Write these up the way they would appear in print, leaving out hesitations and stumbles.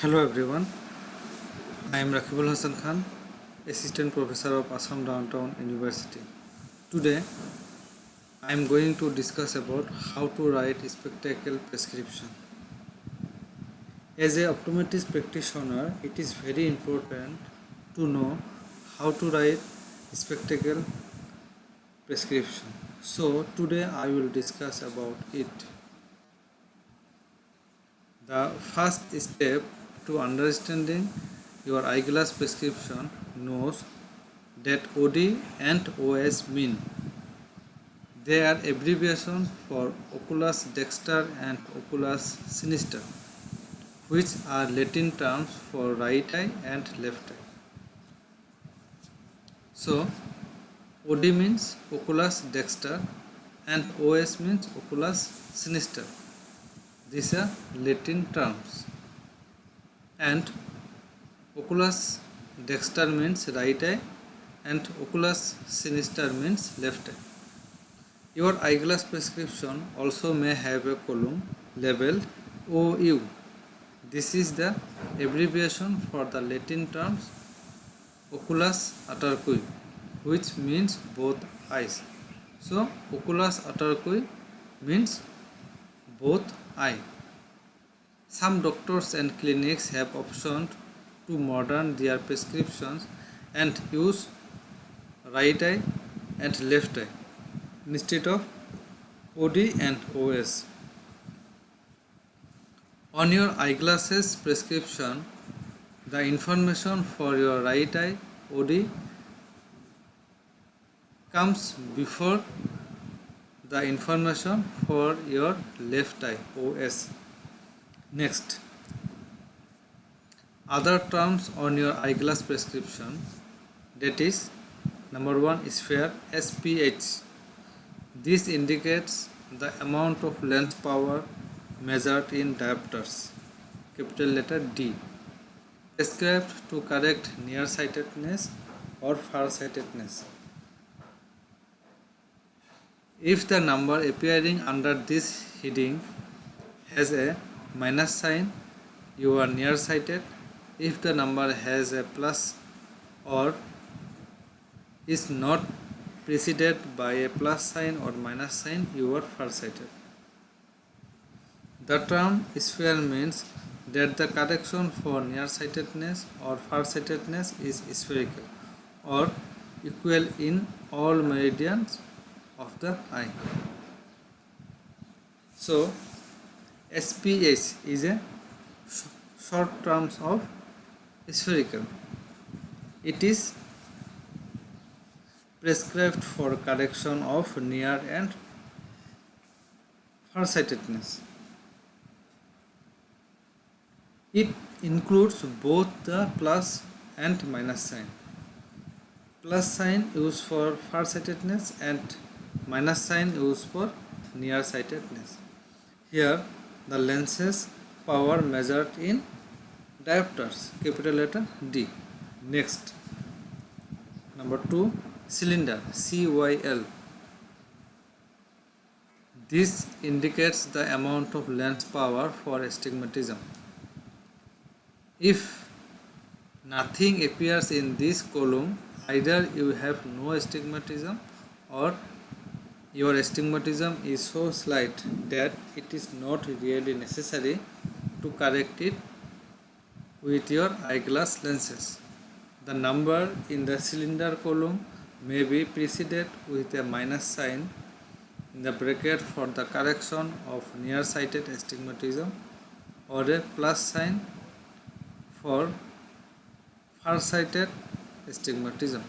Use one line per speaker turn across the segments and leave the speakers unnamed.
Hello everyone, I am Rakibul Hassan Khan, Assistant Professor of Assam Downtown University. Today, I am going to discuss about how to write spectacle prescription. As a optometrist practitioner, it is very important to know how to write spectacle prescription. So today I will discuss about it. The first step to understanding your eyeglass prescription knows that OD and OS mean. They are abbreviations for oculus dexter and oculus sinister, which are Latin terms for right eye and left eye. So, OD means oculus dexter and OS means oculus sinister. These are Latin terms. And oculus dexter means right eye and oculus sinister means left eye. Your eyeglass prescription also may have a column labeled OU. This is the abbreviation for the Latin terms oculus atarcui, which means both eyes. So, oculus atarcui means both eye. Some doctors and clinics have optioned to modern their prescriptions and use right eye and left eye instead of OD and OS. On your eyeglasses prescription, the information for your right eye OD comes before the information for your left eye OS. Next, other terms on your eyeglass prescription, that is number 1 sphere SPH. This indicates the amount of lens power measured in diopters, capital letter D, prescribed to correct nearsightedness or farsightedness. If the number appearing under this heading has a minus sign, you are nearsighted. If the number has a plus or is not preceded by a plus sign or minus sign, you are farsighted. The term sphere means that the correction for nearsightedness or farsightedness is spherical or equal in all meridians of the eye. So, SPH is a short term of spherical. It is prescribed for correction of near and farsightedness. It includes both the plus and minus sign. Plus sign used for farsightedness and minus sign used for nearsightedness. Here the lenses power measured in diopters, capital letter D. Next, number 2, cylinder, CYL. This indicates the amount of lens power for astigmatism. If nothing appears in this column, either you have no astigmatism or your astigmatism is so slight that it is not really necessary to correct it with your eyeglass lenses. The number in the cylinder column may be preceded with a minus sign in the bracket for the correction of nearsighted astigmatism or a plus sign for farsighted astigmatism.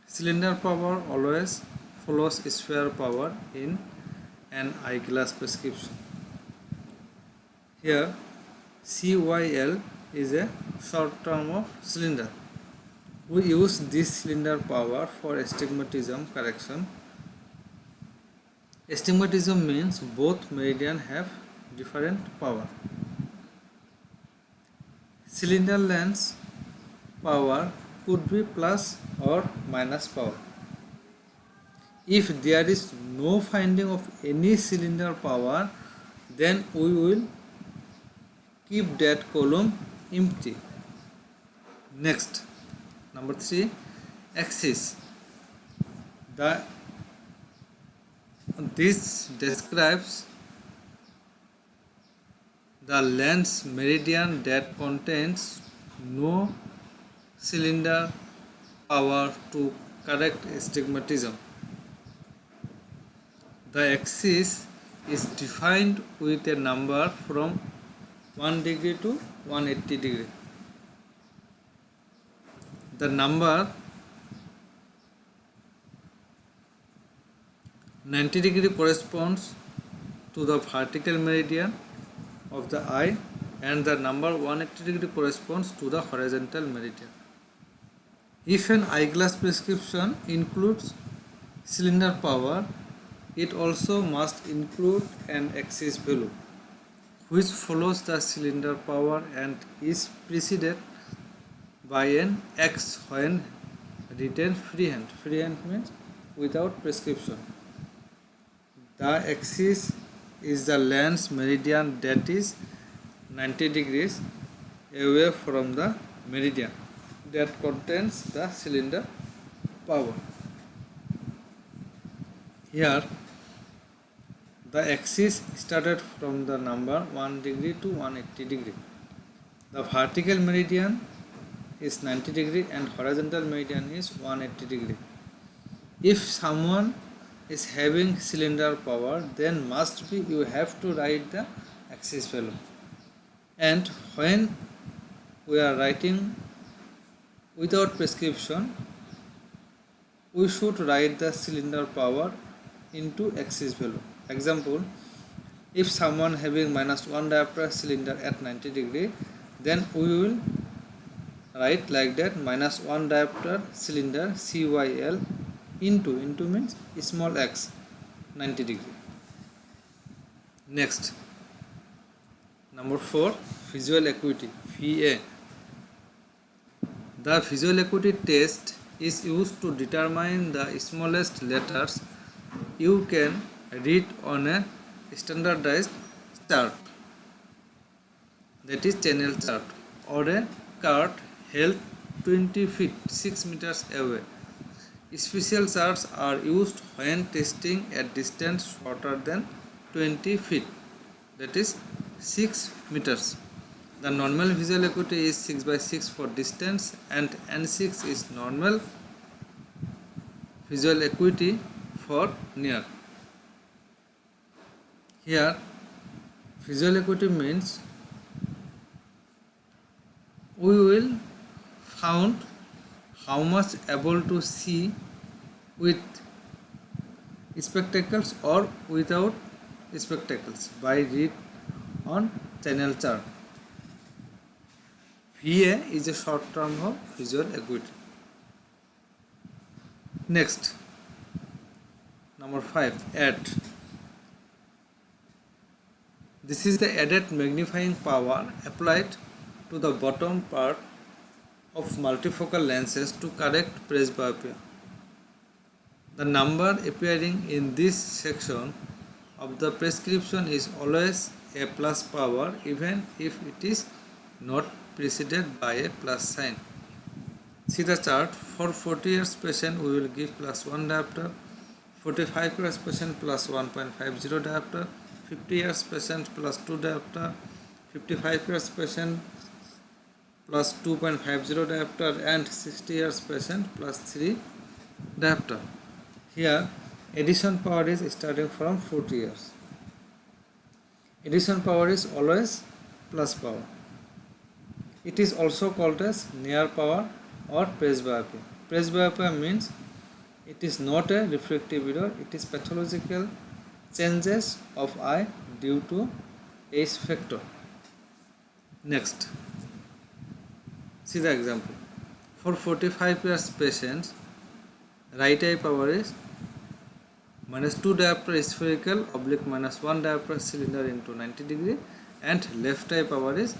Cylinder power always follows sphere power in an eyeglass prescription. Here CYL is a short term of cylinder. We use this cylinder power for astigmatism correction. Astigmatism means both meridians have different power. Cylinder lens power could be plus or minus power. If there is no finding of any cylinder power, then we will keep that column empty. Next, number 3, axis. This describes the lens meridian that contains no cylinder power to correct astigmatism. The axis is defined with a number from 1 degree to 180 degree. The number 90 degree corresponds to the vertical meridian of the eye, and the number 180 degree corresponds to the horizontal meridian. If an eyeglass prescription includes cylinder power, it also must include an axis value, which follows the cylinder power and is preceded by an X when written freehand. Freehand means without prescription. The axis is the lens meridian that is 90 degrees away from the meridian that contains the cylinder power. Here, the axis started from the number 1 degree to 180 degree. The vertical meridian is 90 degree and horizontal meridian is 180 degree. If someone is having cylinder power, then must be you have to write the axis value. And when we are writing without prescription, we should write the cylinder power into axis value. Example, if someone having -1 diopter cylinder at 90 degree, then we will write like that: -1 diopter cylinder CYL into means small x 90 degree. Next, number 4, visual acuity VA. The visual acuity test is used to determine the smallest letters you can read on a standardized chart, that is channel chart, or a card held 20 feet 6 meters away. Special charts are used when testing at distance shorter than 20 feet, that is 6 meters. The normal visual acuity is 6 by 6 for distance, and N6 is normal visual acuity for near. Here, visual acuity means we will found how much able to see with spectacles or without spectacles by read on channel chart. VA is a short term of visual acuity. Next, number 5, add. This is the added magnifying power applied to the bottom part of multifocal lenses to correct presbyopia. The number appearing in this section of the prescription is always a plus power, even if it is not preceded by a plus sign. See the chart. For 40 years patient we will give +1 diopter, 45 years patient +1.50 diopter, 50 years patient +2 diopter, 55 years patient +2.50 diopter, and 60 years patient +3 diopter. Here addition power is starting from 40 years. Addition power is always plus power. It is also called as near power or presbyopia. Presbyopia means it is not a refractive error, it is pathological changes of eye due to H factor. Next, see the example. For 45 years patients, right eye power is -2 diopter spherical oblique -1 diopter cylinder into 90 degree, and left eye power is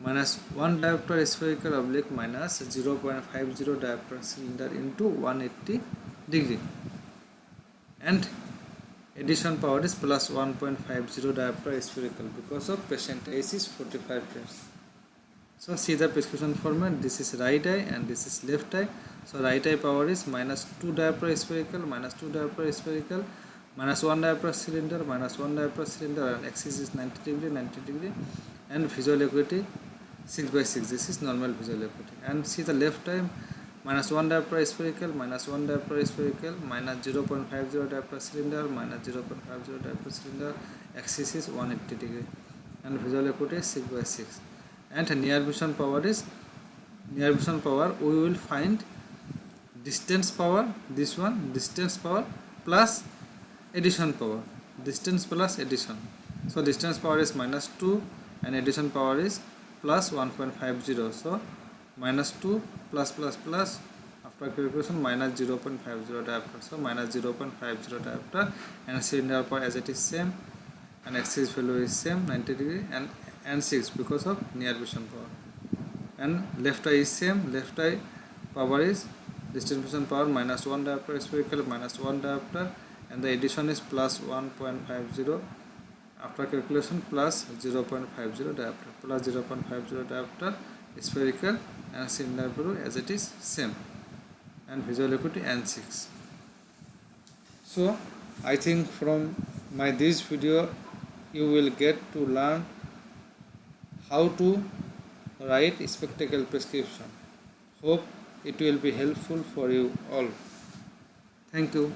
-1 diopter spherical oblique -0.50 diopter cylinder into 180 degree. And Addition power is plus 1.50 diopter spherical because of patient age is 45 years. So see the prescription format. This is right eye and this is left eye. So right eye power is minus 2 diopter spherical, minus 2 diopter spherical, minus 1 diopter cylinder, minus 1 diopter cylinder, and axis is 90 degree, 90 degree, and visual acuity 6 by 6. This is normal visual acuity. And see the left eye, minus 1 diopter spherical, minus 1 diopter spherical, minus 0.50 diopter cylinder, minus 0.50 diopter cylinder, axis is 180 degree, and visual acuity is 6 by 6. And near vision power we will find distance power, this one distance power plus addition power, distance plus addition. So distance power is minus 2 and addition power is plus 1.50. So minus 2 plus after calculation minus 0.50 diopter. So minus 0.50 diopter, and cylinder power as it is same, and axis value is same 90 degree, and 6 because of near vision power. And left eye is same, left eye power is distance vision power minus 1 diopter spherical, minus 1 diopter, and the addition is plus 1.50 after calculation plus 0.50 diopter, plus 0.50 diopter spherical, and cylinder value as it is same, and visual acuity and 6. So I think from this video you will get to learn how to write spectacle prescription. Hope it will be helpful for you all. Thank you.